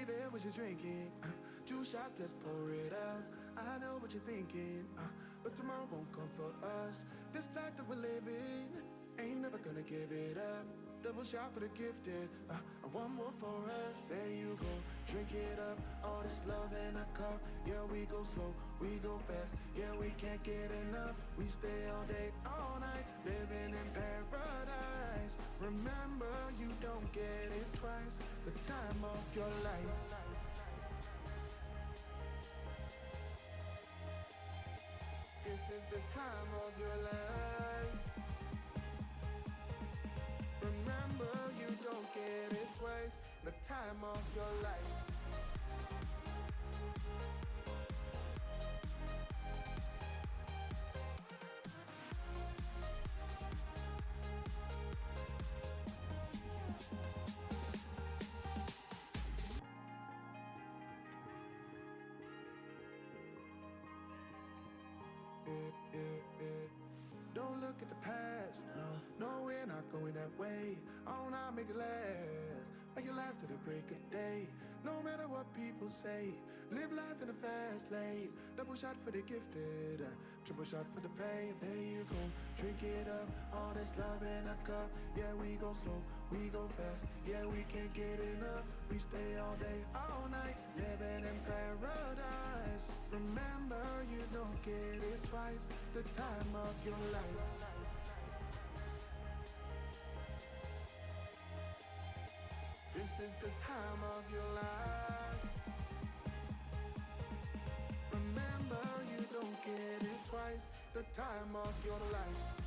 Baby, what you drinking? 2 shots, let's pour it up. I know what you're thinking, but tomorrow won't come for us. This life that we're living, ain't never gonna give it up. Double shot for the gifted, one more for us. There you go, drink it up. All this love in a cup. Yeah, we go slow, we go fast. Yeah, we can't get enough. We stay all day, all night, living in paradise. Remember, you don't get it twice. The time of your life. This is the time of your life. Remember, you don't get it twice. The time of your life. Don't look at the past, no, we're not going that way. Oh, now make it last, make it last to the break of day. No matter what people say, live life in a fast lane. Double shot for the gifted, triple shot for the pain. There you go, drink it up, all this love in a cup. Yeah, we go slow, we go fast. Yeah, we can't get enough. We stay all day, all night, living in paradise. Remember, you don't get it twice. The time of your life. This is the time of your life. Remember, you don't get it twice. The time of your life.